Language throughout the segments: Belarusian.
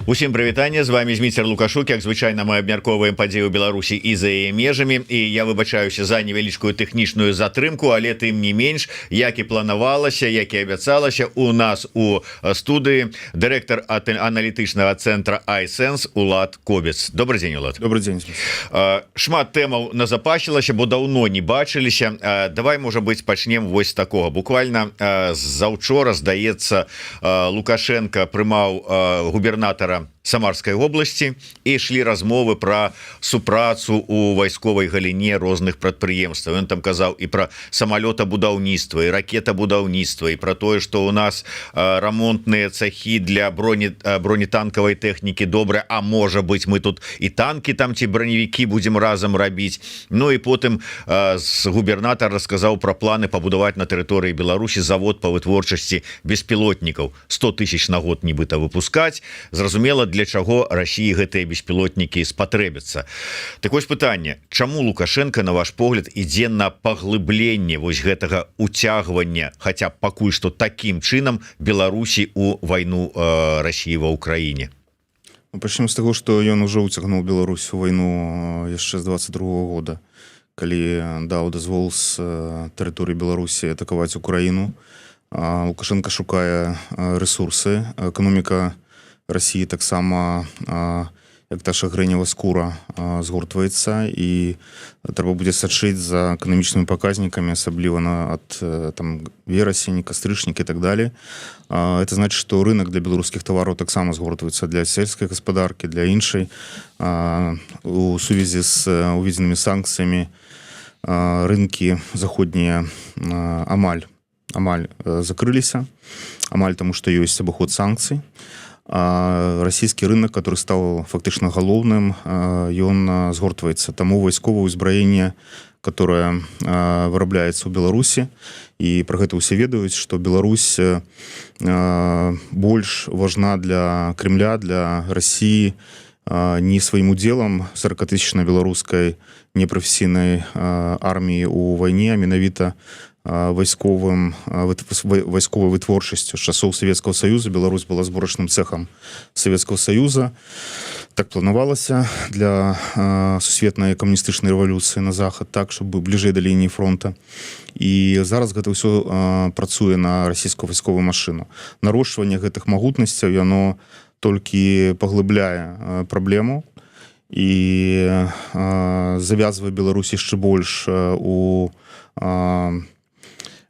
Усім прывітанне, з вами Зміцер Лукашук. Як звычайна, мы абмяркоўваем падзеі ў Беларусі і за яе межамі, і я выбачаюся за невялічкую тэхнічную затрымку, але тым не менш, як і планавалася, як і абяцалася, у нас у студыі дырэктар аналітычнага цэнтра iSense Улад Кобец. Добрый дзень, Улад. Добрый дзень. Шмат тэмаў назапасілася, бо даўно не бачыліся. Давай, можа быць, пачнем вось такога. Буквально заўчора, здаецца, Лукашенко прымаў губернатара Самарской области і ішлі размовы про супрацу у вайсковай галіне розных прадпрыемстваў. Ён там казаў і про самалётабудаўніцтва, і ракетабудаўніцтва, і про тое, што у нас рамонтныя цехі для бронетанкавай тэхнікі добрыя, а можа быть, мы тут і танки там ці броневікі будем разам рабіць. Ну і потым губернатар расказаў про планы пабудаваць на тэрыторыі Беларусі завод по вытворчасці беспілотнікаў, 100 тысяч на год нібыта выпускаць. Зразумела, для чаго Расіі гэтыя беспілотнікі спатрэбяцца. Так вось пытанне, чаму Лукашенко, на ваш погляд, ідзе на паглыбленне вось гэтага уцягвання, хаця пакуль што такім чынам, Беларусі у вайну Расіі ва Ўкраіне? Пачнем з таго, што ён ужо уцягнуў Беларусь у вайну яшчэ з 22-го года, калі даў дазвол з тэрыторыі Беларусі атакаваць Украіну. Лукашенко шукае рэсурсы, эканоміка Расіі таксама, як та шагрэнева скура, згортваецца, і трэба будзе сачыць за эканамічнымі паказнікамі, асабліва ад верасень, кастрычнік і так далее. Это значит, што рынок для беларускіх тавараў таксама згортваецца для сельскай гаспадаркі, для іншай. У сувязі з уведзенымі санкцыямі рынкі заходнія амаль закрыліся, амаль таму, што ёсць абыход санкцый. Расійскі рынок, который стаў фактычна галоўным, ён згортваецца. Таму вайсковае ўзбраенне, которое вырабляецца ў Беларусі, і пра гэта ўсе ведаюць, што Беларусь больш важна для Кремля, для Расіі не сваім удзелам 40-тысячнай беларускай непрафесійнай арміі ў вайне, а менавіта вайсковай вытворчасцю. З часоў Савецкага Саюза Беларусь была зборачным цэхам Савецкага Саюза. Так планавалася для сусветнай камуністычнай рэвалюцыі на захад, так, чтобы бліжэй да лініі фронта. І зараз гэта ўсё працуе на расійскую вайсковую машыну. Нарошчванне гэтых магутнасцяў, яно толькі паглыбляе праблему і завязвае Беларусь яшчэ больш у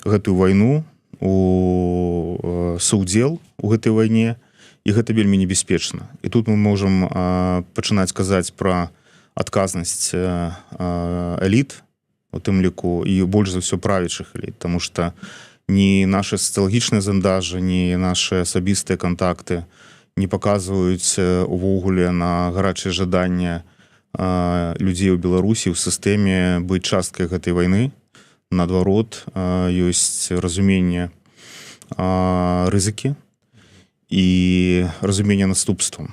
гэтую вайну, у саўдзел у гэтай вайне, і гэта вельмі небяспечна. І тут мы можам пачынаць казаць пра адказнасць эліт, у тым ліку, і больш за ўсё правячых эліт, таму што ні нашы сацыялагічныя зандажы, ні нашы асабістыя кантакты не паказваюць увогуле на гарачае жаданне людзей у Беларусі ў сістэме быць часткай гэтай вайны. Наадварот, ёсць разуменне рызыкі і разуменне наступстваў.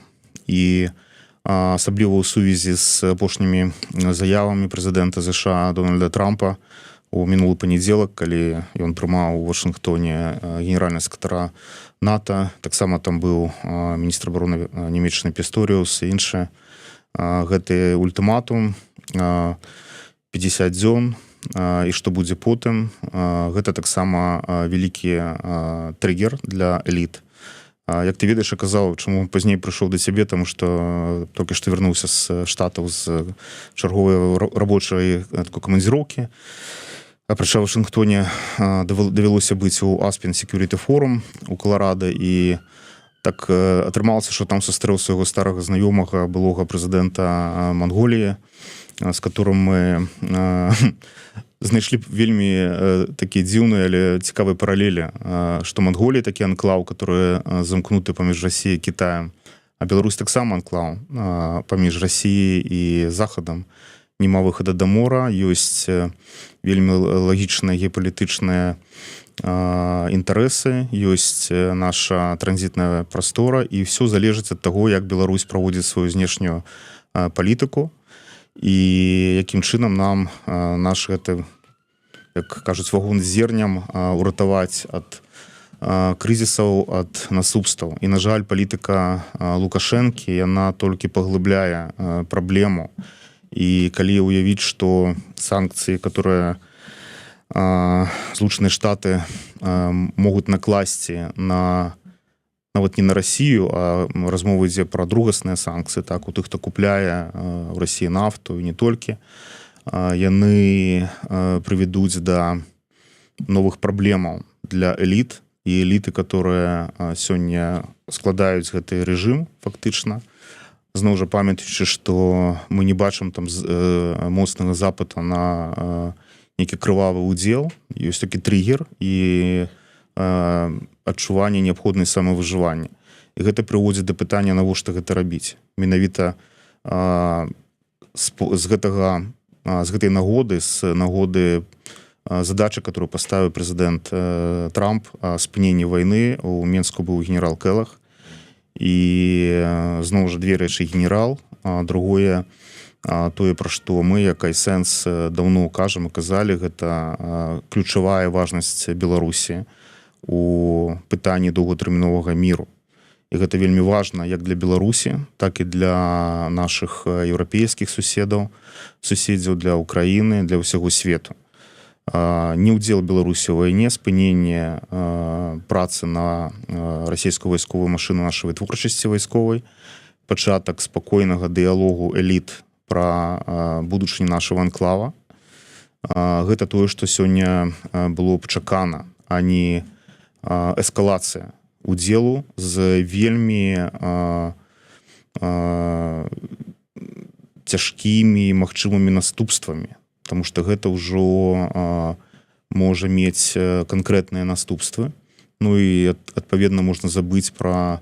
І асабліва ў сувязі з апошнімі заявамі прэзідэнта США Дональда Трампа у мінулы панядзелак, калі ён прымаў у Вашынгтоне генеральнага сакратара НАТО, таксама там быў міністр абароны нямецкай Пісторіус і іншыя. Гэты ультыматум 50 дзён, і што будзе потым, гэта таксама вялікі трыгер для эліт. Як ты ведаеш, я казаў, чаму пазней прыйшоў да цябе, таму што толькі што вярнуўся з Штатаў з чарговай рабочай камандзіроўкі. Апрача ў Вашынгтоне давялося быць у Aspen Security Forum у Каларада, і так атрымалася, што там сустрэў свайго старага знаёмага, былога прэзідэнта Манголіі, з которым мы знайшлі вельмі такія дзіўныя, але цікавыя паралелі, што Манголія такі анклаў, который замкнуты паміж Расіяй і Кітаем, а Беларусь таксама анклаў паміж Расіяй і Захадам. Нема выхада да мора, ёсць вельмі лагічныя геапалітычныя інтарэсы, ёсць наша транзітная прастора, і ўсё залежыць ад таго, як Беларусь праводзіць сваю знешнюю палітыку, і якім чынам нам наш гэты, як кажуць, вагон з зерням уратаваць ад крызісаў ад наступстваў. І, на жаль, палітыка Лукашэнкі, яна толькі паглыбляе праблему. І калі уявіць, што санкцыі, которые Злучаныя Штаты могуць накласці нават не на Россию, а размова ідзе пра другасныя санкцыі, так, у тых, хто купляе ў России нафту і не толькі, яны прывядуць да новых праблемаў для эліт, і эліты, которые сёння складаюць гэты рэжым фактычна, зноў жа памятаючы, што мы не бачым там моцнага запыта на нейкі крывавы ўдзел, ёсць такі триггер і адчуванне неабходнай самавыжывання. І гэта прыводзіць да пытання, навошта гэта рабіць. Менавіта з гэтай нагоды, з нагоды задачы, которую паставіў прэзідэнт Трамп, спынення вайны, у Менску быў генерал Келах, і зноў жа две рэчы: генерал, другое тое, пра што мы, як Айсэнс, даўно кажам і казалі, гэта ключавая важнасць Беларусі у пытанні доўгатэрміновага міру. І гэта вельмі важна як для Беларусі, так і для нашых еўрапейскіх суседзяў, для Украіны, для ўсяго свету. Не ўдзел Беларусі ў вайне, спыненне працы на расійскую вайсковую машыну нашай вытворчасці вайсковай, пачатак спакойнага дыялогу эліт пра будучыню нашага анклава. Гэта тое, што сёння было б чакана, а не эскалацыя удзелу з вельмі цяжкімі магчымымі наступствамі, потому што гэта ўжо можа мець канкрэтныя наступствы. Ну і адпаведна можна забыць пра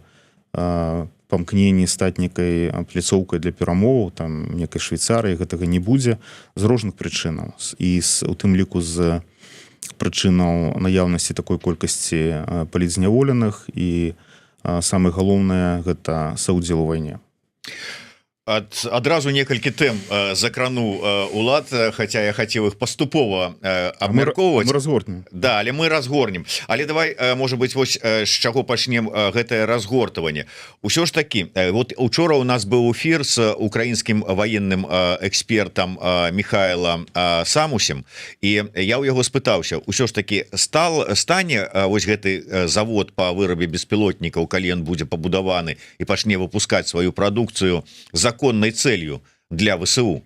памкненні стаць некай пляцоўкай для перамоваў, там некай Швейцарыі, гэтага не будзе з розных прычынаў, і у тым ліку з прычынаў наяўнасці такой колькасці палітзняволеных, і самае галоўнае гэта саўдзел у вайне. Адразу некалькі тэм закрану, Улад, хаця я хацеў іх паступова абмяркоўваць. Мы разгорнем. Да, але мы разгорнем. Але давай, можа быць, вось з чаго пачнем гэтае разгортванне. Усё ж такі, вот учора у нас быў эфір з украінскім ваенным экспертам Михайлом Самусем, і я ў яго спытаўся, усё ж такі стане вось гэты завод па вырабе беспілотнікаў, калі ён будзе пабудаваны і пачне выпускаць сваю прадукцыю законнай цэлью для ВСУ.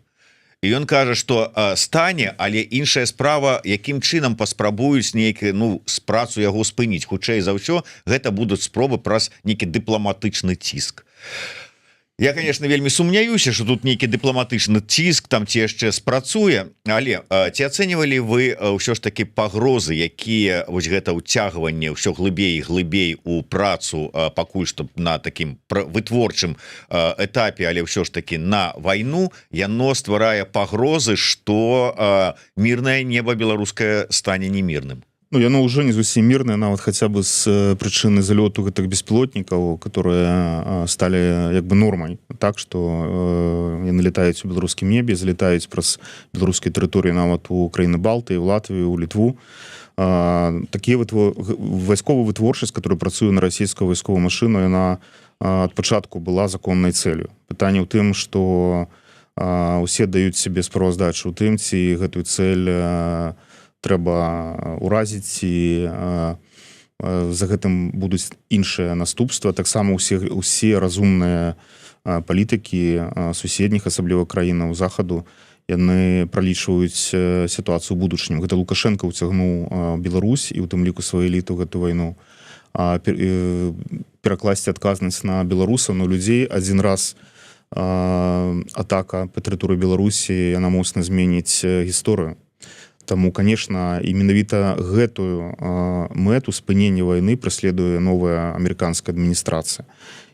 І ён кажа, што стане, але іншая справа, якім чынам паспрабуюць з працу яго спыніць. Хутчэй за ўсё, гэта будуць спробы праз нейкі дыпламатычны ціск. Я, конечно, вельмі сумняюся, что тут нейкі дыпламатычны ціск там ці яшчэ спрацуе, але ці ацэньвалі вы ўсё ж таки пагрозы, якія вось гэта ўцягванне ўсё глыбей і глыбей у працу пакуль што на такім вытворчым этапе, але ўсё ж таки на вайну, яно стварае пагрозы, што мірнае неба беларускае стане немірным? Ну, яно ўжо не зусім мірнае, нават хаця бы з прычыны залёту гэтых беспілотнікаў, которые сталі як бы нормай. Так, што яны летаюць у беларускім небе, залетаюць праз беларускія тэрыторыі нават у краіны Балтыі, у Латвію, у Літву. Такія вайсковая вытворчасць, которая працуе на расійскую вайсковую машыну, яна ад пачатку была законнай цэлю. Пытанне ў тым, што усе даюць сябе справаздачу ў тым, ці гэтую цэль трэба уразіць, і за гэтым будуць іншыя наступствы. Таксама усе разумныя палітыкі суседніх, асабліва краінаў захаду, яны пралічваюць сітуацыю ў будучыню. Гэта Лукашенко ўцягнуў Беларусь і ў тым ліку сваю эліту гэту вайну, перакласці адказнасць на беларусаў, на людзей. Адзін раз атака па тэрыторыі Беларусі, яна моцна зменіць гісторыю. Таму, конечно, і менавіта гэтую мэту спынення вайны праследуе новая амерыканская адміністрацыя.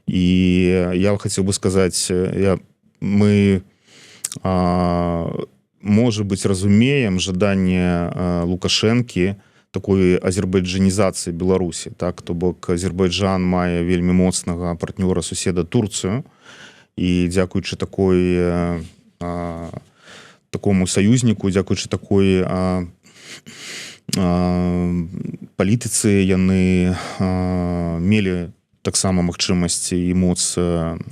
І я хацеў бы сказаць, мы, можа быць, разумеем жаданне Лукашэнкі такой азербайджанізацыі Беларусі. Так, то бок Азербайджан мае вельмі моцнага партнёра, суседа Турцыю, і дзякуючы такому саюзніку, дзякуючы такой палітыцы яны мелі таксама магчымасць і моц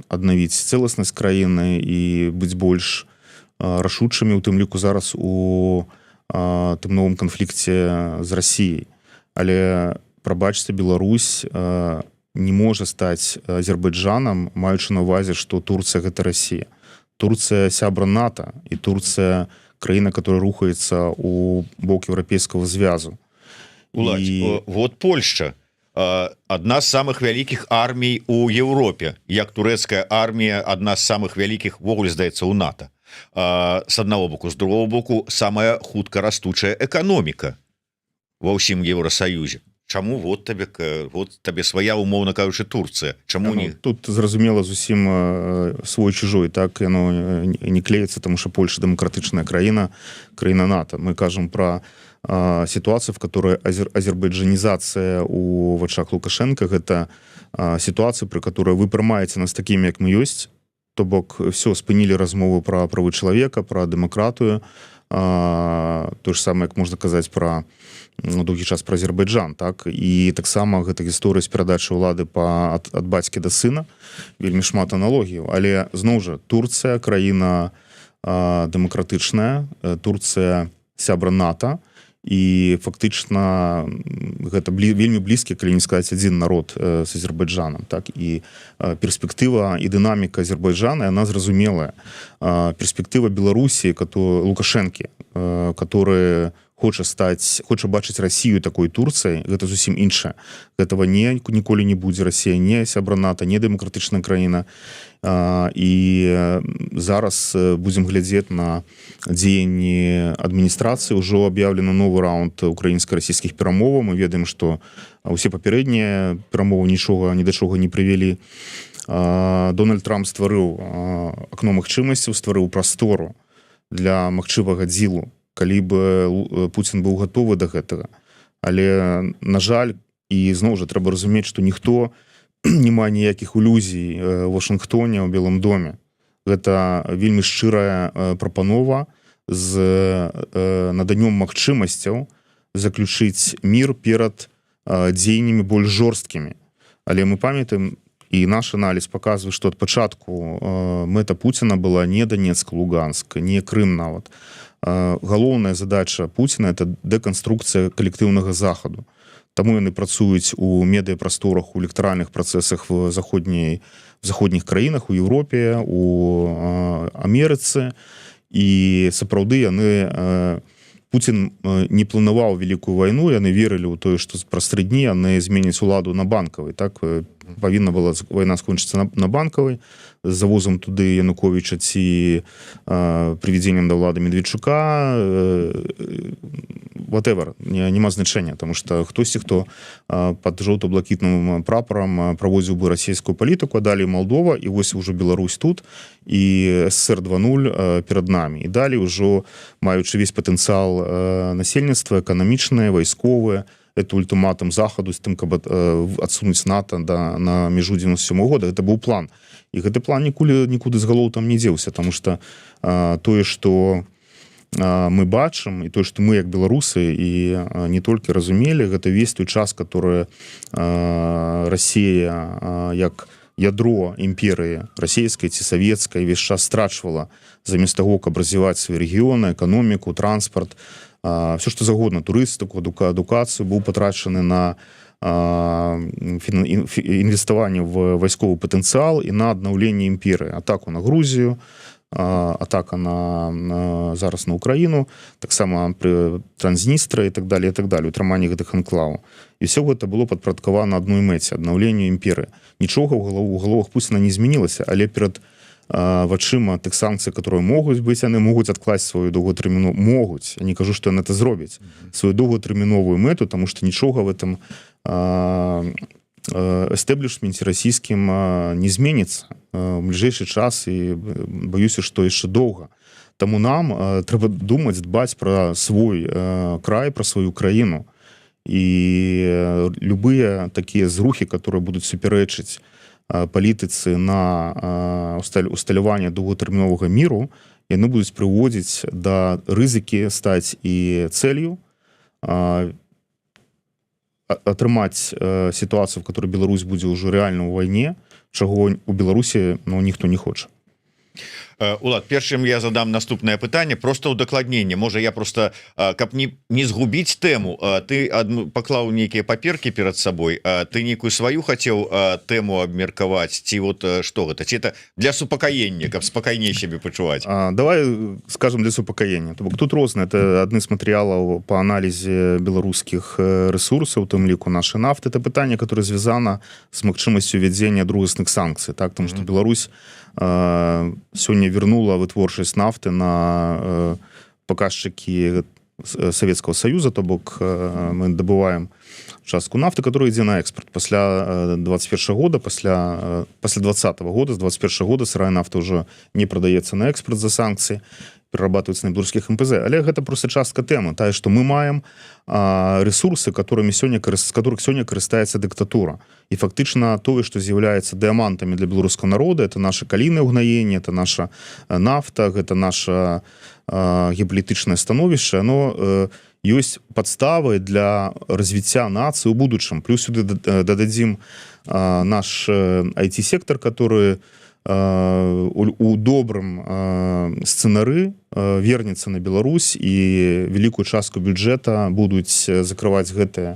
аднавіць цэласнасць краіны і быць больш рашучымі, у тым ліку зараз у тым новым канфлікце з Расіяй. Але, прабачце, Беларусь не можа стаць Азербайджанам, маючы на ўвазе, што Турцыя гэта Расія. Турцыя сябра НАТО, і Турцыя краіна, которая рухаецца у бок еўрапейскага звязу. Уладзь, вот Польшча, одна з самых вялікіх армій у Еўропе, як турэцкая армія, адна з самых вялікіх ввогуле, здаецца, у НАТО. С аднаго боку, з другого боку, самая хутка растучая эканоміка ва ўсім Еўрасаюзе. Чаму вот табе свая, умоўна кажучы, Турцыя? Чаму не? Тут зразумела зусім свой чужой, так яно не клеіцца, тому что Польша дэмакратычная краіна, краіна НАТО. Мы кажам про ситуацию, в которой азербайджанізацыя у вачах Лукашенко, гэта ситуацыя, при которой вы прымаеце нас такімі, як мы ёсць, то бок все, спынілі размову про правы чалавека, про дэмакратыю, то ж самае, як можна казаць про доўгі час про Азербайджан, так, і таксама гэта гісторыя з перадачы ўлады ад бацькі да сына, вельмі шмат аналогіяў, але зноў жа Турцыя краіна дэмакратычная, Турцыя сябра НАТО, і фактычна гэта вельмі блізкі, калі не сказаць, адзін народ з Азербайджанам, так, і перспектыва і дынаміка Азербайджана, яна зразумелая. Перспектыва Беларусі, Лукашэнкі, который хоча бачыць Расію такой Турцыяй, гэта зусім іншае. Гэтага ніколі не будзе. Расія не сябра НАТО, не дэмакратычная краіна. І зараз будзем глядзець на дзеянні адміністрацыі. Ужо аб'яўлена новы раунд украінска-расійскіх перамоваў. Мы ведаем, што ўсе папярэднія перамовы нічога ні да чога не прывялі. Дональд Трамп стварыў акно магчымасцяў, стварыў прастору для магчымага дзілу, калі бы Пуцін быў гатовы да гэтага. Але, на жаль, і зноў жа трэба разумець, што ніхто не мае ніякіх ілюзій у Вашынгтоне, у Белым доме. Гэта вельмі шчырая прапанова з наданнём магчымасцяў заключыць мір перад дзеяннямі больш жорсткімі. Але мы памятаем, і наш аналіз паказвае, што ад пачатку мэта Пуціна была не Донецк, Луганск, не Крым нават. Галоўная задача Пуціна – это дэканструкцыя калектыўнага захаду. Таму яны працуюць у медыяпрасторах, у электаральных працэсах в заходніх краінах, у Еўропе, у Амерыцы. І сапраўды яны... Пуцін не планаваў вялікую вайну, яны верылі ў тое, што праз 3 дні яны зменяць уладу на Банкавай. Так, павінна была вайна скончыцца на Банкавай, з завозам туды Януковіча ці прывядзеннем да ўлады Медведчука, whatever, няма значэння, таму што хтосьці, хто пад жоўта-блакітным прапарам праводзіў бы расійскую палітыку, а далей Малдова, і вось ужо Беларусь тут, і СССР 2.0 перад намі. І далей ужо, маючы весь патэнцыял насельніцтва, эканамічнае, вайсковае, это ультиматум Захаду з тым, каб адсунуць НАТО на мяжу 97 года. Гэта быў план. І гэты план нікуды з галоў там не дзеўся, таму што тое, што мы бачым, і тое, што мы, як беларусы, і не толькі разумелі, гэта весь той час, который Расія, як ядро імперыі расійскай ці савецкай, весь час страчвала замест таго, каб развіваць свае рэгіёны, эканоміку, транспарт, все што загодна, турыстыку, адукацыю, быў патрачаны на інвеставанне в вайсковы патэнцыял і на аднаўленне імперыі. Атаку на Грузію, атака зараз на Украіну, таксама пры Транзністры і так далее, утрыманне гэтых анклаваў. І ўсё гэта было падпарадкавана адной мэце, аднаўленню імперыі. Нічога ў галовах Пуціна не змянілася, але перад вачыма тых санкцый, которые могуць быць, яны могуць адкласць сваю доўгатэрміновую, могуць, я не кажу, што яны это зробяць, сваю доўгатэрміновую мэту, таму што нічога в этом эстеблішменце расійскім не зменіцца у бліжэйшы час, і баюся, што яшчэ доўга. Таму нам трэба думаць, дбаць пра свой край, пра сваю краіну. І любыя такія зрухі, которые будуць супярэчыць палітыцы на усталяванне доўгатэрміновага міру, яны будуць прыводзіць да рызыкі стаць і цэлью атрымаць сітуацыю, в которой Беларусь будзе ўжо рэальна ў вайне, чаго у Беларусі ніхто не хоча. Улад, першым я задам наступнае пытанне просто ўдакладненне. Можа я просто каб не згубіць тэму, ты паклаў нейкія паперкі перад сабой, ты нейкую сваю хацеў тэму абмеркаваць, ці вот што гэта, ці это для супакаення, каб спакайней сябе пачуваць? Давай скажем для супакаення. Тут розна, это адны з матэрыялаў па аналізе беларускіх рэсурсаў, у тым ліку наша нафта, это пытанне, которое звязана з магчымасцю ввядзення другасных санкцый, так, тому што Беларусь сёння вернула вытворчасць нафты на паказчыкі Советского Союза, то бок мы добываем частку нафты, которая ідзе на экспорт. Пасля 21 года, пасля 20 года, з 21 года сырая нафта ўжо не прадаецца на экспорт за санкцыі, перарабатываецца на беларускіх МПЗ. Але гэта просто частка тэмы, тая, што мы маем ресурсы, з которых сёння карыстаецца дыктатура. І фактычна тое, што з'яўляецца дыамантамі для беларускага народа, это наша калійнае ўгнаенне, это наша нафта, гэта наша геапалітычнае становішча, оно ёсць падставай для развіцця нацыі ў будучым. Плюс сюды дададзім наш IT-сектор, который у добрым сцэнары вернецца на Беларусь, і вялікую частку бюджэта будуць закрываць гэтыя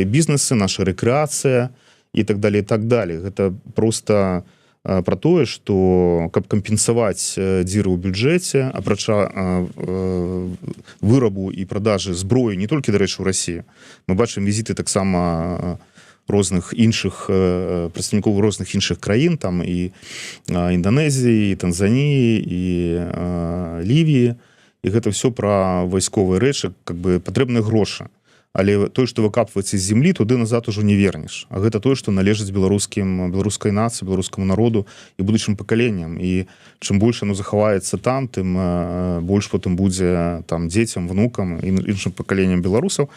бізнесы, наша рэкрэацыя і так далее, і так далее. Гэта просто про тое, што каб кампенсаваць дзіры ў бюджэце, апрача вырабу і продажы зброі не толькі, дарэчы, у Расіі. Мы бачым візіты таксама розных іншых прадстаўнікоў розных іншых краін, там і Інданезіі, і Танзаніі, і Лівіі, і гэта все пра вайсковыя рэчы, как бы патрэбныя грошы. Але тое, што выкапваецца з зямлі, туды назад ужо не вернеш. А гэта тое, што належыць беларускай нацыі, беларускаму народу і будучым пакаленням. І чым больш оно захаваецца там, тым больш потым будзе там дзецям, внукам і іншым пакаленням беларусаў.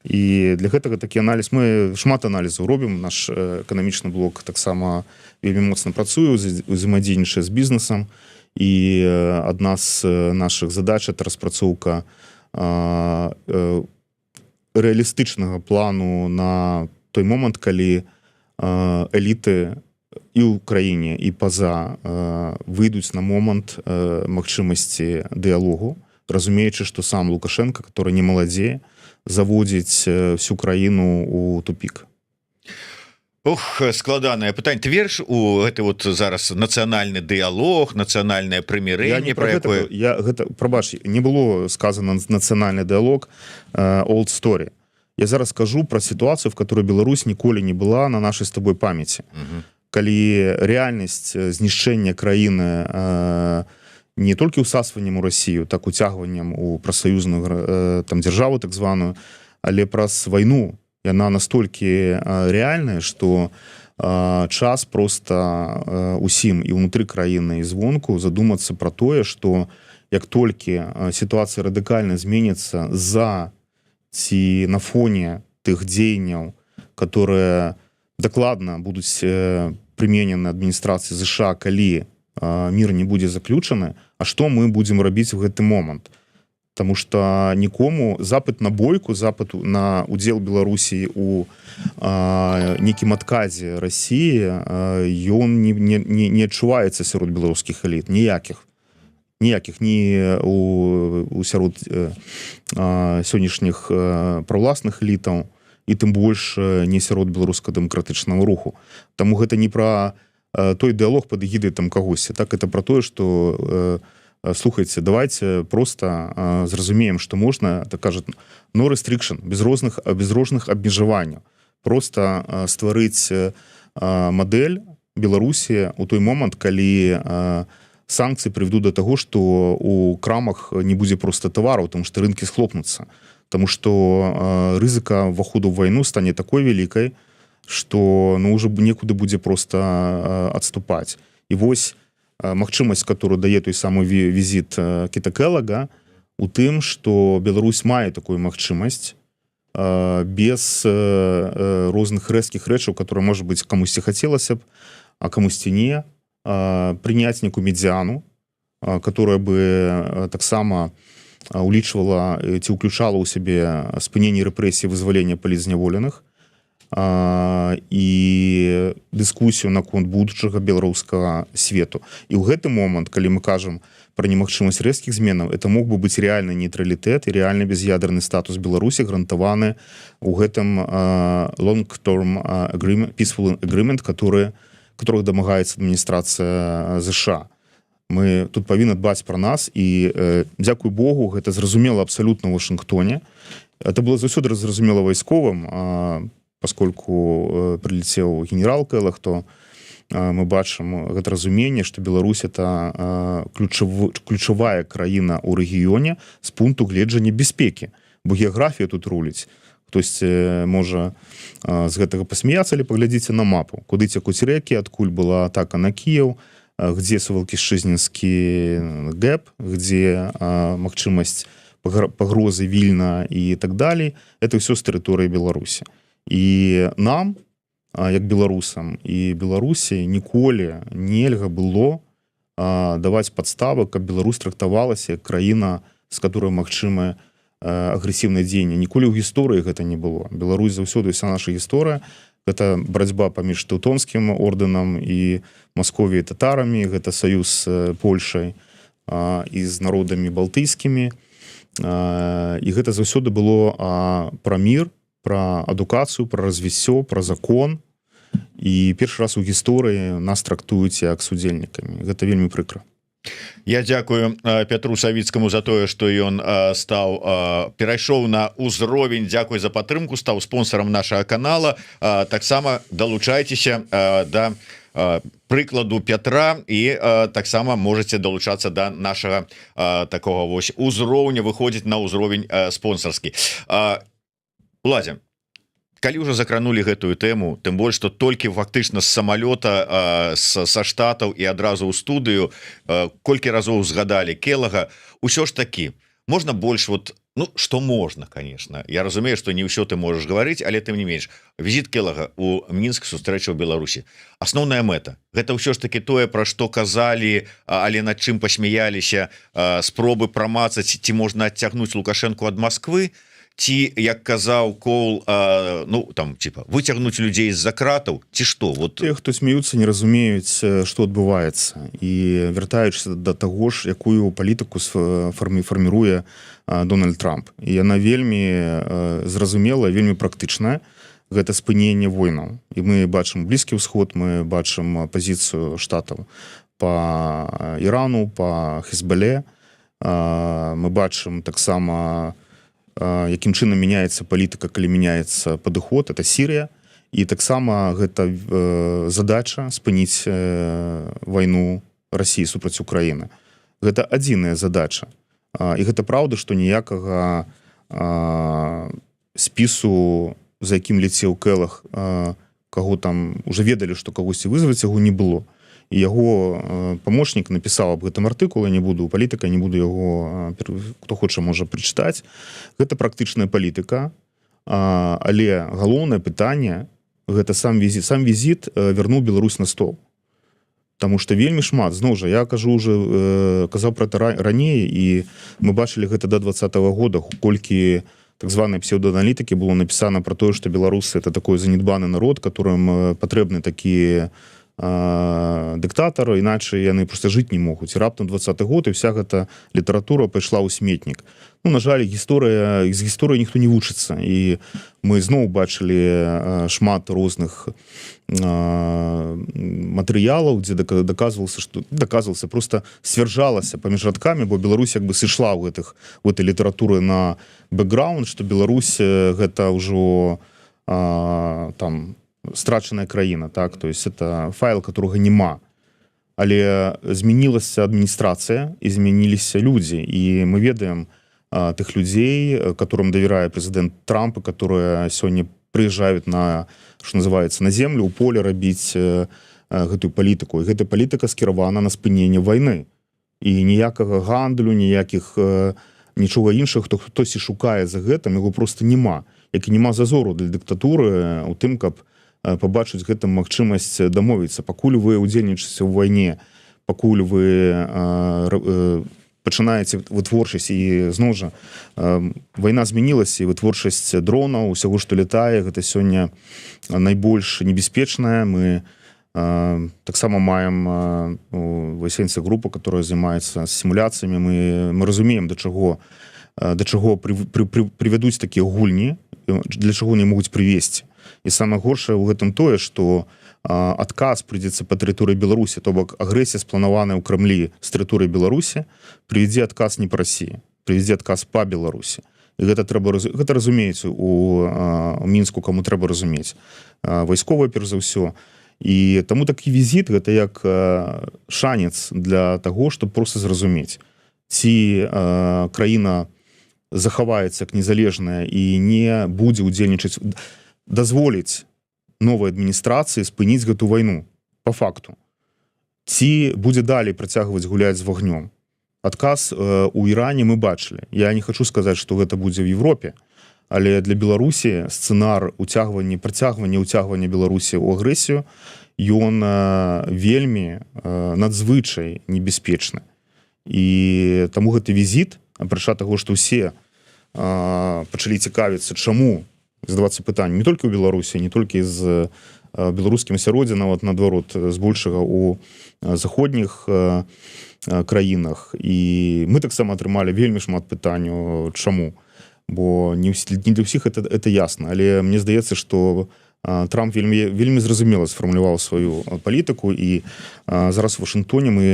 І для гэтага такі аналіз, мы шмат аналізаў робім, наш эканамічны блок таксама вельмі моцна працуе, узаемадзейнічае з бізнесам. І адна з нашых задач — это распрацоўка рэалістычнага плану на той момант, калі эліты і ў краіне, і па-за выйдуць на момант магчымасці дыялогу, разумеючы, што сам Лукашенко, который не маладзее, заводзіць всю краіну у тупік. Ох, складанае пытанне. Ты верыш у гэты вот зараз нацыянальны дыялог, нацыянальнае прымірэнне, пра якое... Прабач, не было сказано нацыянальны дыялог, old story. Я зараз скажу пра сітуацыю, в которой Беларусь ніколі не была на нашай з тобой памяці. Калі рэальнасць знішчэння краіны не толькі ўсасваннем у Расію, так уцягваннем у прасаюзную там дзяржаву так званую, але праз вайну, яна настолькі рэальная, што час просто усім і ўнутры краіны, і звонку задумацца пра тое, што як толькі сітуацыя радыкальна зменіцца за ці на фоне тых дзеянняў, которые дакладна будуць прыменены адміністрацыі ЗША, калі мір не будзе заключаны, а што мы будзем рабіць у гэты момант? Таму што нікому запыт на бойку, запыт на удзел Беларусі у нейкім адказе Расіі, ён не адчуваецца сярод беларускіх эліт, ніякіх, ні сярод сённяшніх праўласных элітаў, і тым больш не сярод беларуска-дэмакратычнага руху. Таму гэта не пра той дыялог пад эгідай там кагосьці, так, это пра тое, што слухайте, давайте просто зразумеем, што можна, так кажуть, no restriction, без розных абмежаванняў. Просто стварыць мадэль Беларусі у той момант, калі санкцыі прывядуць да таго, што у крамах не будзе просто тавараў, тому што рынкі схлопнуцца. Таму што рызыка ўваходу ў вайну стане такой вялікай, што ўжо некуды будзе просто адступаць. І вось магчымасць, которую дае той самы візіт Кіта Келага, у тым, што Беларусь мае такую магчымасць без розных рэзкіх рэчаў, которые, может быть, камусьці хацелася б, а камусьці не, прыняць некую медзіану, которая бы таксама улічвала ці ўключала ў сябе спыненне рэпрэсій, вызвалення палітзняволеных і дыскусію наконт будучага беларускага свету. І ў гэты момант, калі мы кажам про немагчымасць рэзкіх зменаў, это мог бы быць реальны нейтралітэт і реальны без'ядерны статус Беларусі гарантаваны у гэтым long-term agreement, peaceful agreement, которых дамагаецца адміністрацыя ЗША. Мы тут павінны дбаць пра нас і, дзякуй Богу, гэта зразумела абсалютна ў Вашынгтоне. Это было заўсёды зразумела вайсковым, поскольку прилетел генерал Келах, то мы бачым гэта разуменне, што Беларусь это ключавая краіна ў рэгіёне з пункту гледжання бяспекі, бо геаграфія тут руліць. Хтосьці можа з гэтага пасмяяцца, але паглядзіце на мапу, куды цякуць рэкі, адкуль была атака на Кіеў, где Сувалкі-Шчызінскі гэп, где магчымасць пагрозы Вільна і так далей. Это ўсё з тэрыторыі Беларусі. І нам, як беларусам і Беларусі, ніколі нельга было даваць падставы, каб Беларусь трактавалася як краіна, з которой магчымае агрэсіўнае дзеянне. Ніколі ў гісторыі гэта не было. Беларусь заўсёды, вся наша гісторыя, гэта барацьба паміж Тэўтонскім ордэнам і Масковіяй татарамі, гэта саюз з Польшай і з народамі балтыйскімі. І гэта заўсёды было пра мір, пра адукацыю, пра развіццё, пра закон. І першы раз у гісторыі нас трактуюць як судзельнікамі. Гэта вельмі прыкра. Я дзякую Пятру Савіцкаму за тое, што ён перайшоў на ўзровень. Дзякуй за падтрымку, стаў спонсорам нашага канала. Таксама далучайцеся да прыкладу Пятра і таксама можете далучацца да нашага такого вось узроўня, выходзіць на ўзровень спонсарскі. Уладзе, калі ўжо закранули гэтую тэму, тым больш, што толькі фактычна з самалёта са Штатаў і адразу ў студыю колькі разоў згадалі Келага, усё ж такі можна больш што можна, конечно. Я разумею, што не ўсё ты можаш гаварыць, але тым не менш, візіт Келага у Мінск, сустрэча ў Беларусі. Асноўная мэта гэта ўсё ж такі тое, пра што казалі, але над чым пасмяяліся, спробы прамацаць, ці можна адцягнуць Лукашэнку ад Масквы, ці, як казаў Коул, выцягнуць людзей з-за кратаў, ці што? Тыя, хто смеюцца, не разумеюць, што адбываецца. І вяртаючыся да таго ж, якую палітыку фарміруе Дональд Трамп. І яна вельмі зразумелая, вельмі практычная. Гэта спыненне войнаў. І мы бачым Блізкі ўсход, мы бачым пазіцыю Штатаў па Ірану, па Хезбалле. Мы бачым таксама, якім чынам мяняецца палітыка, калі мяняецца падыход, это Сірія. І таксама гэта задача спыніць вайну Расіі супраць Украіны. Гэта адзіная задача. І гэта праўда, што ніякага спісу, за якім ляцеў Келах, каго там уже ведалі, што кагосьці вызваць, яго не было. І яго памочнік напісаў аб гэтым артыкул, я не буду палітыка, не буду яго, хто хоча можа прачытаць. Гэта практычная палітыка, але галоўнае пытанне гэта сам візіт. Сам візіт вярнуў Беларусь на стол. Таму што вельмі шмат, зноў жа, я казаў пра гэта раней, і мы бачылі гэта да 2020 года, колькі так званай псевдоаналітыкі было напісана пра тое, што беларусы это такой занедбаны народ, которым патрэбны такія дыктатары, іначай яны просто жыць не могуць. І раптам 20-й год, і вся гэта літаратура пайшла ў сметнік. На жаль, з гісторыі ніхто не вучыцца. І мы зноў бачылі шмат розных матэрыялаў, дзе даказвалася, просто сцвярджалася паміж радкамі, бо Беларусь як бы сышла ў гэтай літаратуры на бэкграунд, што Беларусь гэта ўжо там страчаная краіна, так, то есть это файл, которого нема. Але змянілася адміністрацыя і змяніліся людзі, і мы ведаем тых людзей, которым давярае прэзідэнт Трамп, которые сёння прыязджаюць на, што называецца, на землю, у поле рабіць гэтую палітыку. І гэта палітыка скіравана на спыненне вайны. І ніякага гандлю, нічога іншага, хто хтосьці шукае за гэтым, яго просто няма. Як і няма зазору для дыктатуры у тым, каб пабачыць гэтым магчымасць дамовіцца. Пакуль вы ўдзельнічаеце ў вайне, пакуль вы пачынаеце вытворчасць і зноў жа вайна змянілася і вытворчасць дронаў усяго што летае гэта сёння найбольш небяспечная мы таксама маем вайсенцы групу которая займаецца сімуляцыямі мы разумеем да чаго прывядуць такія гульні для чаго не могуць прывесці і самае горшае ў гэтым тое што адказ прыйдзецца па тэрыторыі Беларусі то бок агрэсія спланаваная ў Крамлі з тэрыторыі Беларусі прывядзе адказ не па Расіі прывядзе адказ па Беларусі і гэта гэта разумеюць у Мінску каму трэба разумець вайсковыя перш за ўсё і таму такі візіт гэта як шанец для таго чтобы просто зразумець ці краіна захаваецца як незалежная і не будзе удзельнічаць дазволіць новой адміністрацыі спыніць гэту вайну по факту ці будзе далей працягваць гуляць з вагнём адказ у Іране мы бачылі я не хочу сказаць што гэта будзе в Европе але для Беларусі сцэнар працягвання Беларусі ў агрэсію ён вельмі надзвычай небяспечны і таму гэты візіт апрача таго што ўсе пачалі цікавіцца чаму задавацца пытанням не толькі ў Беларусі не толькі з беларускім асяроддзя нават наадварот збольшага у заходніх краінах і мы таксама атрымалі вельмі шмат пытанняў чаму бо не для ўсіх это ясна але мне здаецца што Трамп вельмі зразумела сфармуляваў сваю палітыку і зараз у Вашынгтоне мы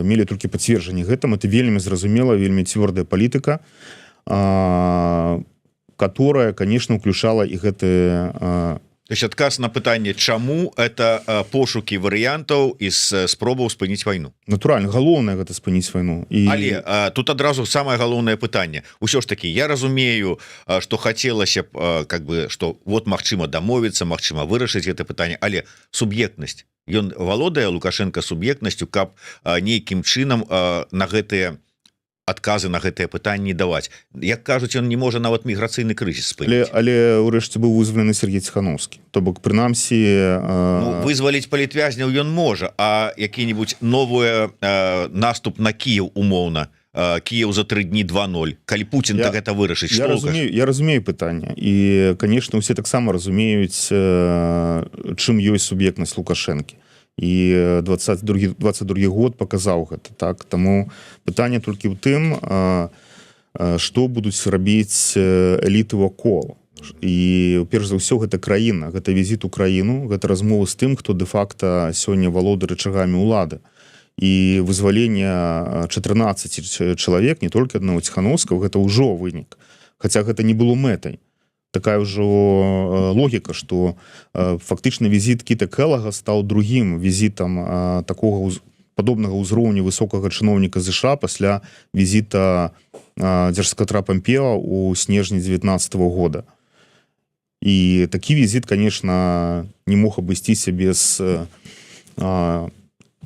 мелі толькі пацверджанне гэтым это вельмі зразумела вельмі цвёрдая палітыка которая, конечно, уключала и гэты... То есть адказ на пытанне чаму это пошукі варыянтаў і спробаў спыніць вайну натуральна галоўнае гэта спыніць вайну і... але тут адразу самае галоўнае пытанне ўсё ж таки я разумею что хацелася б как бы что вот магчыма дамовіцца магчыма вырашыць гэта пытанне але суб'ектнасць ён валодае Лукашенко суб'ектнасцю каб нейкім чынам на гэтыя адказы на гэтыя пытанні даваць як кажуць ён не можа нават міграцыйны крызіс спыніць але ўрэшце быў вызвалены Сергей Ціхановскі то бок прынамсі вызваліць палітвязняў ён можа а які-нибудь новы наступ на Кіев умоўна Кіев за 3 дні 2-0 калі Путін так гэта вырашыць я разумею пытанне і конечно усе таксама разумеюць чым ёсць суб'ектнасць Лукашэнкі і 22 год показаў гэта так таму пытанне толькі ў тым што будуць рабіць эліты вакол і перш за ўсё гэта краіна гэта візіт у краіну гэта размова з тым хто дэ-факта сёння валодае рычагамі ўлады і вызвалення 14 чалавек не толькі аднаго Ціхановскага гэта ўжо вынік хаця гэта не было мэтай такая ўжо логіка што фактычна візіт Кіта Келага стаў другім візітам такога падобнага ўзроўню высокага чыноўніка ЗША пасля візіта дзяржсакратара Пампеа ў снежні 19 года і такі візіт конечно не мог абысціся без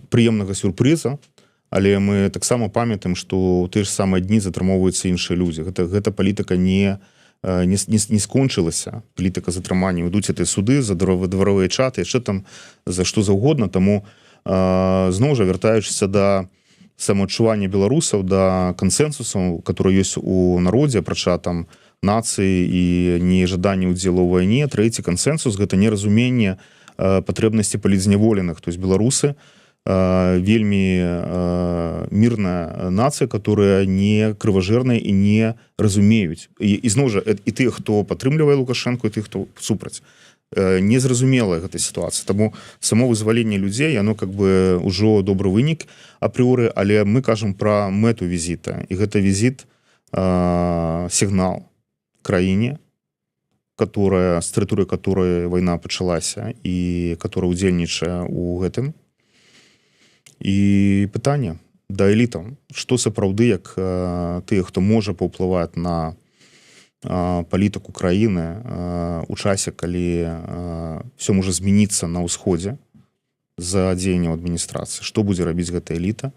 прыемнага сюрпрыза але мы таксама памятаем што ў тыя ж самыя дні затрымоўваюцца іншыя людзі гэта палітыка не скончылася палітыка затрымання ідуць гэтыя суды за дваровыя чаты яшчэ там за што заўгодна таму зноў жа вяртаючыся да самаадчування беларусаў да кансэнсусаў который ёсць у народзе апрача там нацыі і нежаданне ўдзелу ў вайне трэці кансэнсус гэта неразуменне патрэбнасці палітзняволеных то есть беларусы вельмі мірная нацыя которая не крыважэрная і не разумеюць і зноў жа і тых хто падтрымлівае Лукашэнку і тых хто супраць незразумелая гэта сітуацыя таму само вызваленне людзей яно как бы ўжо добры вынік апрыоры але мы кажам пра мэту візіта і гэта візіт сігнал краіне которая з тэрыторыі которой вайна пачалася і которая удзельнічае у гэтым і пытанне да элітаў што сапраўды як тыя хто можа паўплываць на палітыку краіны у часе калі все можа змяніцца на ўсходзе за дзеянняў адміністрацыі што будзе рабіць гэта эліта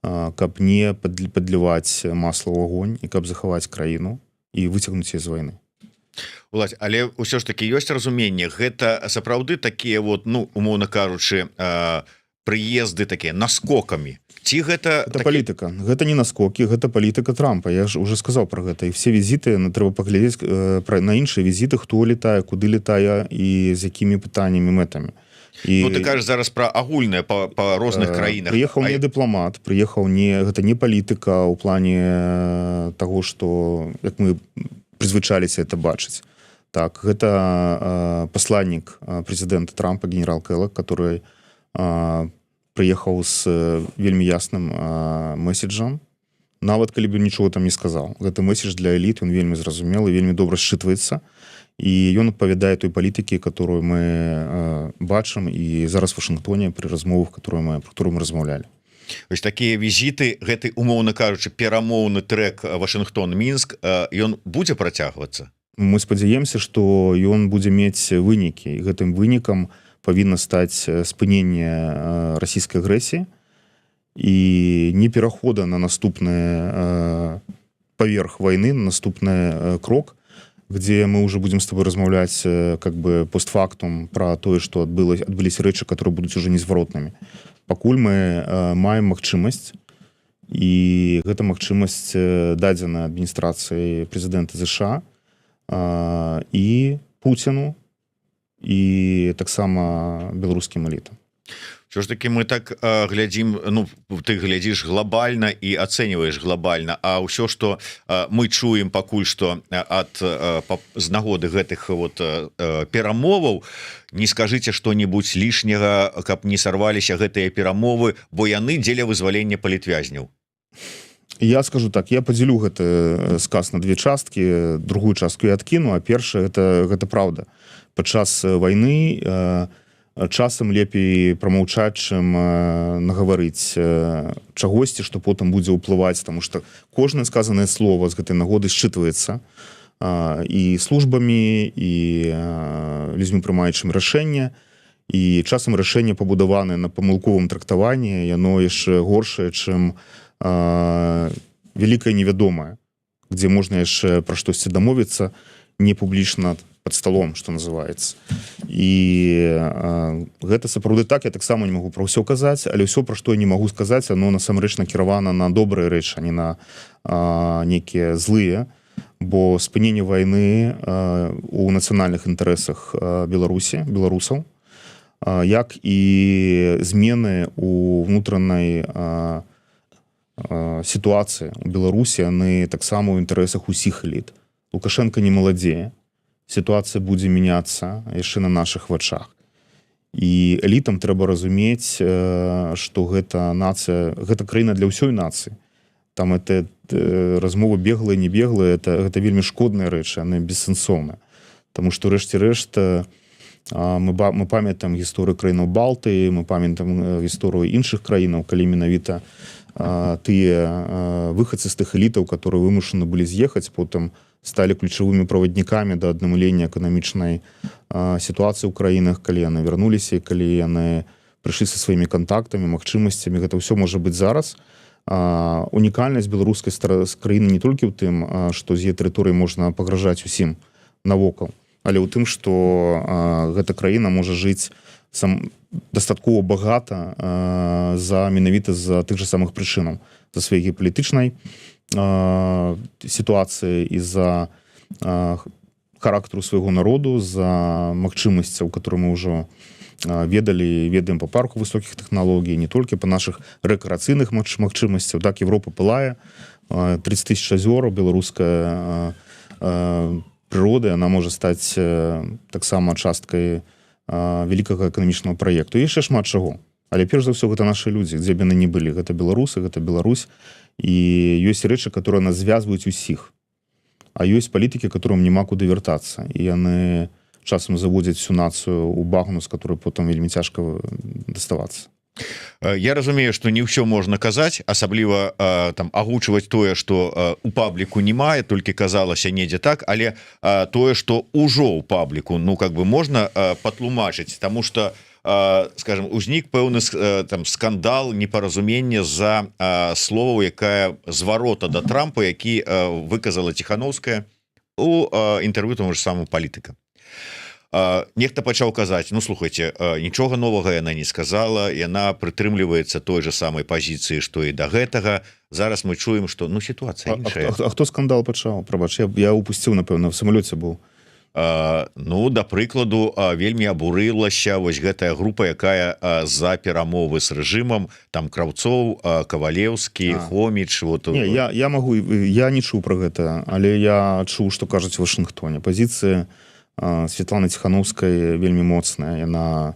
каб не падліваць масла ў агонь і каб захаваць краіну і выцягнуць з вайны Уладзь, але ўсё ж таки ёсць разуменне гэта сапраўды такія вот ну умоўна кажучы прыезды такія наскокамі ці гэта это палітыка, гэта не наскокі, гэта палітыка Трампа. Я ж уже сказаў про гэта, і все візіты трэба паглядзець на іншыя візіты, хто летае, куды летае і з якімі пытаннямі, мэтамі. Ну, ты кажаш зараз пра агульнае па розных краінах. Прыехаў не дыпламат, прыехаў гэта не палітыка ў плане таго, што як мы прызвычаліся это бачыць. Так, гэта пасланнік прэзідэнта Трампа, генерал Келлог, который прыехаў з вельмі ясным месседжам, нават калі бы нічого там не сказаў. Гэты месседж для эліт, ён вельмі зразумелы, вельмі добра счытваецца, і ён адпавядае той палітыкі, которую мы бачым і зараз в Вашынгтоне пры размовах, про которую мы размаўлялі. Вось такія візіты, гэты, умоўна кажучы, перамоўны трэк Вашынгтон-Мінск, ён будзе працягвацца? Мы спадзяемся, што ён будзе мець вынікі, і гэтым вынікам павінна стаць спыненне расійскай агрэсіі і не перахода на наступны паверх войны, на наступны крок, где мы уже будем с тобой размаўляць как бы постфактум про тое, што адбыліся рэчы, которые будуць уже незваротнымі. Пакуль мы маем магчымасць, і гэта магчымасць дадзена адміністрацыі прэзідэнта США і Пуціну, і таксама беларускім элітам. Що ж таки мы так глядзім, ну ты глядзіш глобальна і ацэньваеш глобальна, а ўсё што мы чуем пакуль што з нагоды гэтых вот перамоваў, не скажыце што-небудзь лішняга, каб не сарваліся гэтыя перамовы, бо яны дзеля вызвалення палітвязняў. Я скажу так, я падзелю гэты сказ на две часткі, другую частку я адкіну, а першая гэта праўда. Падчас вайны часам лепей прамаўчаць, чым нагаварыць чагосьці, што потым будзе ўплываць, таму што кожнае сказанае слово з гэтай нагоды счытваецца і службамі, і людзьмі прымаючымі рашэнне, і часам рашэнне пабудаванае на памылковым трактаванні, яно яшчэ горшае, чым вялікае невядомае, дзе можна яшчэ пра штосьці дамовіцца не публічна под столом, что называется. І гэта сапраўды так, я таксама не магу пра ўсё казаць, але ўсё, пра што я не магу сказаць, оно насамрэч накіравана на добрыя рэчы, а не на нейкія злыя, бо спыненне вайны у нацыянальных інтарэсах беларусаў, як і змены у ўнутранай сітуацыі у Беларусі, яны таксама ў інтарэсах усіх эліт. Лукашенко не маладзее, ситуация будзе мяняцца яшчэ на наших вачах. І элітам трэба разумець, што гэта нацыя, гэта краіна для ўсёй нацыі. Там это размова беглая, не беглая, гэта вельмі шкодныя рэчы, яны бессэнсоўныя. Таму што рэшце-рэшт мы памятаем гісторыю краінаў Балтыі, мы памятаем гісторыю іншых краінаў, калі менавіта тыя выхадцы з тых элітаў, которые вымушаны былі з'ехаць, потым стали ключевыми проводниками до аднаўлення эканамічнай ситуации ў краінах, калі яны вярнуліся, калі яны прыйшлі са сваімі контактамі, магчымасцямі. Гэта ўсё можа быць зараз. Унікальнасць беларускай краіны не толькі ў тым, што з яе тэрыторыі можна пагражаць усім навокал, але ў тым, што гэта краіна можа жыць дастаткова багата менавіта з тых жа самых прычынаў, за сваёй геапалітычнай ситуации, из-за характеру своего народу, за магчымасцяў, которые мы уже ведаем по парку высоких технологий, не только по наших рэкрэацыйных магчымасцяў. Так, Европа пылае, 30 тысяч азёр, беларуская природы, она может стать таксама часткай вялікага эканамічнага праекту. І яшчэ шмат чаго. Але перш за ўсё гэта нашы людзі, дзе б яны не былі. Гэта беларусы, гэта Беларусь. І ёсць рэчы, которые нас звязваюць усіх. А ёсць палітыкі, которым няма куды вяртацца. І яны часам заводзяць всю нацыю ў багну, з которой потым вельмі цяжка даставацца. Я разумею, што не ўсё можна казаць, асабліва там агучваць тое, што у пабліку не мае, толькі казалася недзе так, але тое, што ўжо ў пабліку, ну как бы можна патлумачыць, таму што скажем, узнік пэўны там скандал, непаразуменне з-за словаў, якая зварота да Трампа, які выказала Ціхановская у інтэрв'ю тому ж самому палітыка. нехта пачаў казаць, ну слухайте, нічога новага яна не сказала, яна прытрымліваецца той же самой пазіцыі, што і да гэтага. Зараз мы чуем, што ну сітуацыя іншая. А хто скандал пачаў? Прабач, я упусціў, напэўна, в самалёце быў. Ну, да прыкладу, вельмі абурылася вось гэтая група, якая за перамовы з рэжымам, там Краўцоў, Кавалеўскі, Хоміч. Вот. Не, я не чуў пра гэта, але я чуў, што кажуць у Вашынгтоне. Пазіцыя Светланы Ціханаўскай вельмі моцная. Яна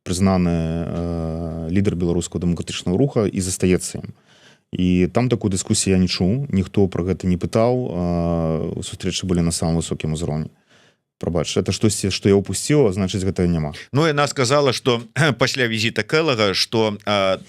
прызнаны лідар беларускага дэмакратычнага руха і застаецца ім. І там такую дыскусію я не чуў, ніхто пра гэта не пытаў, сустрэчы былі на самым высокім узроўні. Прабач, это штосьці, што я упусціў, значыць гэтага няма. Ну, яна сказала, што пасля візіта Кэлага, што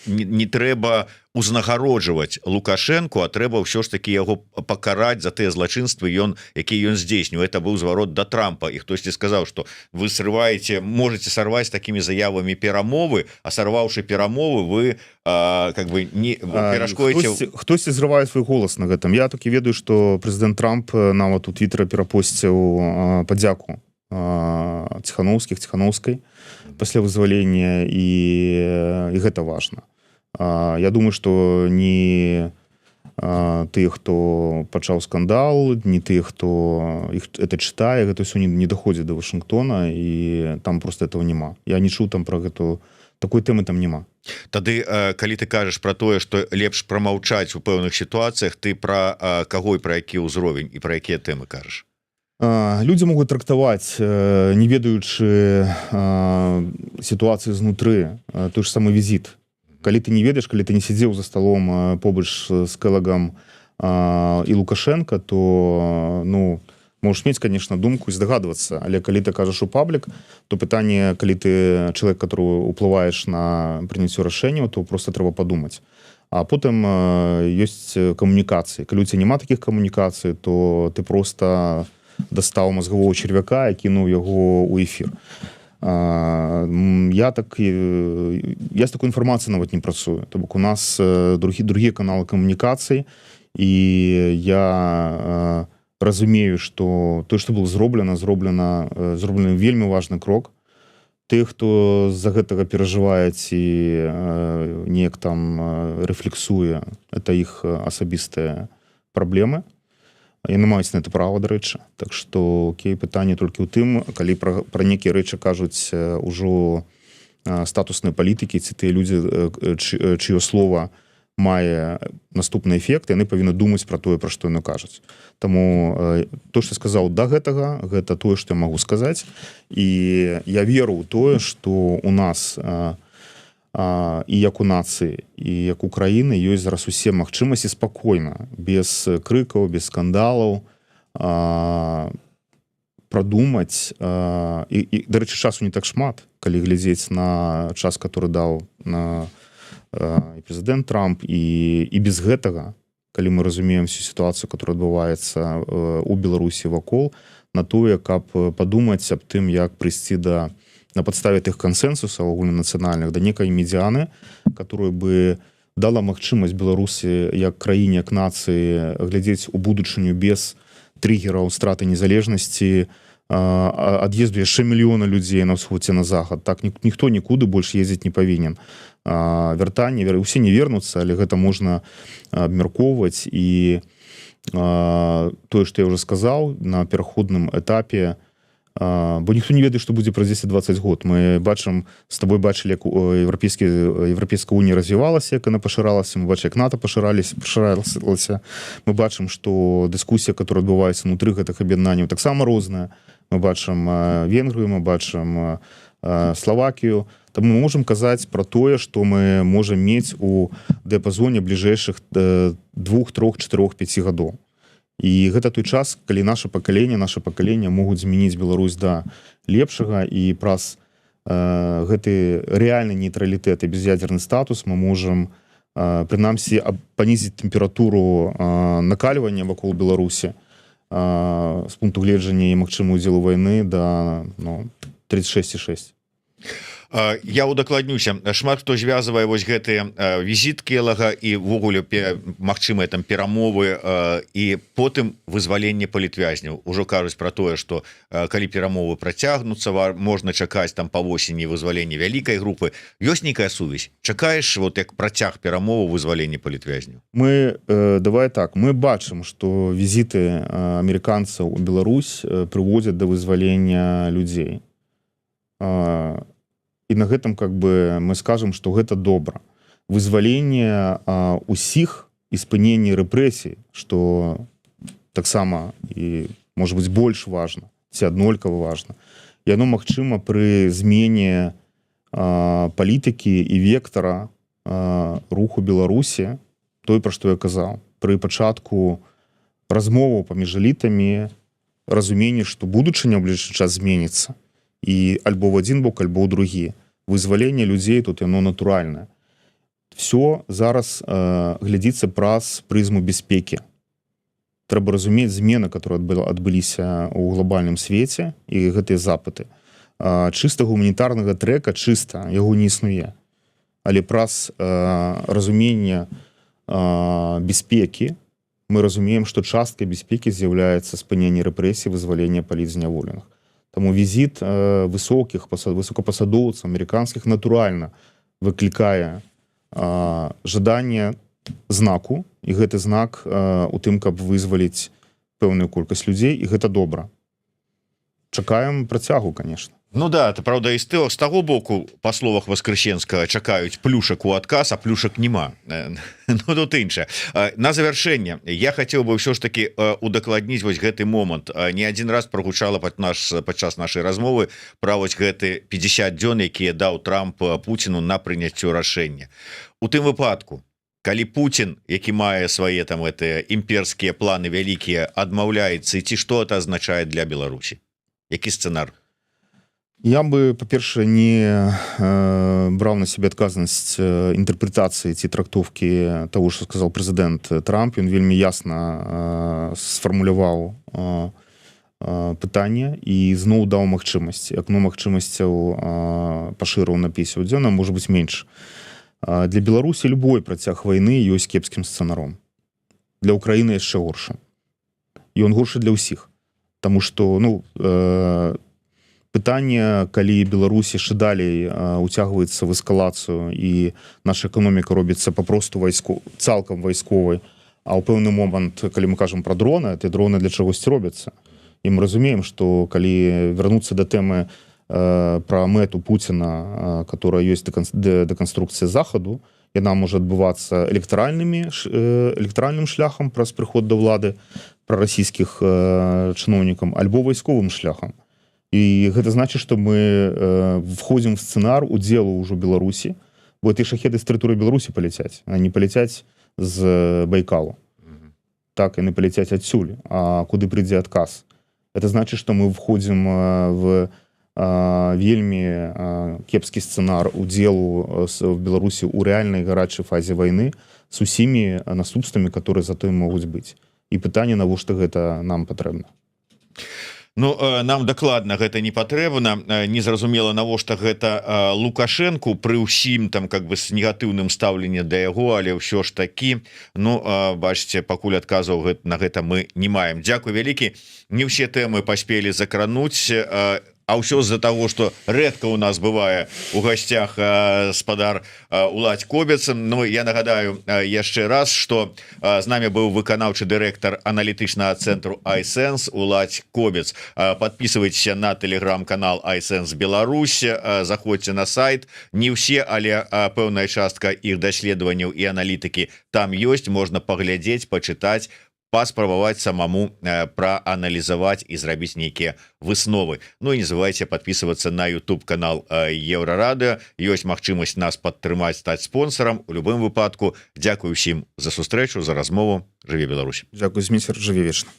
не трэба узнагароджваць Лукашэнку, а трэба ўсё ж таки яго пакараць за тыя злачынствы, які ён здзейсніў. Это быў зварот да Трампа, і хтосьці сказаў, што вы срываеце, можете сарваць такімі заявамі перамовы, а сарваўшы перамовы, вы как бы не перашкодзіце. Хтосьці зрывае свой голас на гэтым. Я такі ведаю, што прэзідэнт Трамп нават у Твіттэры перапосціў падзяку Ціханаўскай пасля вызвалення, і гэта важна. Я думаю, што не тыя, хто пачаў скандал, не тыя, хто это чытае, гэта ўсё не даходзіць да Вашынгтона, і там просто этого няма. Я не чуў там пра гэту, такой тэмы там няма. Тады, калі ты кажаш пра тое, што лепш прамаўчаць у пэўных сітуацыях, ты пра каго і пра які ўзровень і пра якія тэмы кажаш? Людзі могуць трактаваць, не ведаючы сітуацыі знутры, той ж самы візіт. Калі ты не ведаеш, калі ты не сядзеў за сталом побач з Кэлагам і Лукашенко, то ну, можаш мець, конечно, думку і здагадвацца, але калі ты кажаш у паблік, то пытанне, калі ты чалавек, который уплываеш на прыняццё рашэнняў, то просто трэба падумаць. А потым ёсць камунікацыі. Калі у цябе няма такіх камунікацый, то ты просто дастаў мазгавого чарвяка і кінуў яго ў эфір. Я з такой інфармацыяй нават не працую. То бок у нас другія каналы камунікацый, і я разумею, што тое, што было зроблена вельмі важны крок. Ты, хто з-за гэтага перажывае ці неяк там рэфлексуе, это іх асабістыя праблемы. Яны маюць на это права, дарэчы. Так што, окей, пытанне толькі ў тым, калі пра некія рэчы кажуць ўжо статусныя палітыкі, ці тыя людзі, чыё слова мае наступны эфект, яны павінны думаць пра тое, пра што яны кажуць. Таму то, што сказаў да гэтага, гэта тое, што я магу сказаць. І я веру ў тое, што у нас і як у нацыі, і як у краіны ёсць зараз усе магчымасці спакойна, без крыкаў, без скандалаў прадумаць. І, дарэчы, часу не так шмат, калі глядзець на час, который даў і прэзідэнт Трамп, і без гэтага, калі мы разумеем всю сітуацыю, которая адбываецца у Беларусі вакол, на тое, каб падумаць аб тым, як прыйсці на падставе тых кансэнсусаў агульнанацыянальных да некай медыяны, которая бы дала магчымасць Беларусі як краіне, як нацыі глядзець у будучыню без триггераў страты незалежнасці, ад'езду яшчэ мільёна людзей на ўсход ці на захад. Так ніхто нікуды больш ездзіць не павінен. Вяртанне, усе не вернуцца, але гэта можна абмяркоўваць. І тое, што я ўжо сказаў, на пераходным этапе, бо ніхто не ведае, што будзе праз 10-20 год. Мы бачым, з табой бачылі, як Еўрапейская унія развівалася, як яна пашыралася, мы бачым, як НАТО пашыралася. Мы бачым, што дыскусія, которая адбываецца внутры гэтых аб'яднанняў, таксама розная. Мы бачым Венгрыю, мы бачым Словакію. Таму мы можам казаць пра тое, што мы можам мець у дыяпазоне бліжэйшых 2, 3, 4, 5 гадоў. І гэта той час, калі наша пакаленне могуць змяніць Беларусь да лепшага, і праз гэты рэальны нейтралітэт і без'ядзерны статус мы можам, прынамсі, панізіць тэмпературу накальвання вакол Беларусі з пункту гледжання і магчымы ўдзел у вайны да 36,6. Я удакладнюся, шмат хто звязвае вось гэтыя візіт Келага і ввогуле магчымыя там перамовы і потым вызваленне палітвязняў. Ужо кажуць пра тое, што калі перамовы працягнуцца, можна чакаць там па восені вызвалення вялікай групы. Ёсць нейкая сувязь? Чакаеш вот як працяг перамоваў вызвалення палітвязняў? Мы давай так, мы бачым, што візіты амерыканцаў у Беларусь прыводзяць да вызвалення людзей. І на гэтым как бы мы скажем, што гэта добра. Вызваленне усіх і спыненне рэпрэсій, што таксама і можа быць больш важна ці аднолькава важна. Яно магчыма пры змене палітыкі і вектара руху Беларусі, той, пра што я казаў, пры пачатку размоваў паміж элітамі, разуменне, што будучыня ў бліжэйшы час зменіцца, і альбо в адзін бок, альбо ў другі. Вызваленне людзей тут яно натуральнае. Все зараз глядзіцца праз прызму бяспекі. Трэба разумець змены, которые адбыліся ў глобальным свеце, і гэтыя запыты. Чыста гуманітарнага трэка, чыста, яго не існуе. Але праз разуменне бяспекі мы разумеем, што часткай бяспекі з'яўляецца спыненне рэпрэсій, вызвалення палітзняволеных. Таму візіт высокапасадоўцаў амерыканскіх натуральна выклікае жаданне знаку, і гэты знак у тым, каб вызваліць пэўную колькасць людзей, і гэта добра. Чакаем працягу, конечно. Ну да, это правда і з таго боку, па словах Воскресенскага, чакаюць плюшак у адказ, а плюшак няма. Ну тут іншае. На завяршэнне я хацеў бы ўсё ж таки удакладніць вось гэты момант. Не адзін раз прагучала падчас нашай размовы пра вось гэты 50 дзён, якія даў Трамп Пуціну на прыняццё рашэння. У тым выпадку, калі Путін, які мае свае там імперскія планы вялікія, адмаўляецца, ці што это азначае для Беларусі? Які сцэнар? Я бы, па-першае, не браў на сябе адказнасць інтэрпрэтацыі ці трактоўкі таго, што сказаў прэзідэнт Трамп. Ён вельмі ясна сфармуляваў пытанне і зноў даў магчымасць. Акно магчымасцяў пашырыў на 50 дзён, а можа быць менш. Для Беларусі любой працяг вайны ёсць кепскім сцэнаром. Для Украіны яшчэ горшы. Ён горшы для ўсіх. Таму што, пытанне, калі Беларусь яшчэ далей уцягваецца в эскалацыю і наша эканоміка робіцца папросту цалкам вайсковай, а ў пэўны момант, калі мы кажам пра дроны, ты дроны для чагосьці робяцца. І мы разумеем, што калі вярнуцца да тэмы пра мэту Пуціна, которая ёсць дэканструкцыя захаду, яна можа адбывацца электаральным шляхам праз прыход да ўлады прарасійскіх чыноўнікам, альбо вайсковым шляхам. І гэта значыць, што мы входзім в сцэнар удзелу ўжо Беларусі, бо ты шахеды з тэрыторыі Беларусі паляцяць, а не паляцяць з Байкалу. Так, яны паляцяць адсюль, а куды прыйдзе адказ. Это значыць, што мы входзім в вельмі кепскі сцэнар удзелу в Беларусі ў рэальнай гарачай фазе вайны з усімі наступствамі, которые затым могуць быць. І пытанне, навошта гэта нам патрэбна. Ну, нам дакладна гэта не патрэбна, незразумела, навошта гэта Лукашенку пры ўсім там как бы с негатыўным стаўленнем да яго, але ўсё ж такі, бачыце, пакуль адказаў на гэта мы не маем. Дзякуй вялікі, не ўсе тэмы паспелі закрануць, а ўсё з-за того, что рэдка у нас бывае у гасцях спадар Уладзь Кобец. Ну, я нагадаю яшчэ раз, что з нами быў выканаўчы дырэктар аналітычнага цэнтру iSense Уладзь Кобец. Подписывайтесь на телеграм-канал iSense Беларусь, заходзьте на сайт. Не ўсе, але пэўная частка іх даследаванняў і аналітыкі там ёсць, можна паглядзець, пачытаць, паспрабаваць самому прааналізаваць і зрабіць нейкія высновы. Ну і не забывайте подписываться на YouTube канал Еўрарадыо. Ёсць магчымасць нас падтрымаць, стаць спонсорам. У любым выпадку дзякую ўсім за сустрэчу, за размову. Жыве Беларусь. Дзякуй, Зміцер, жыве вечна.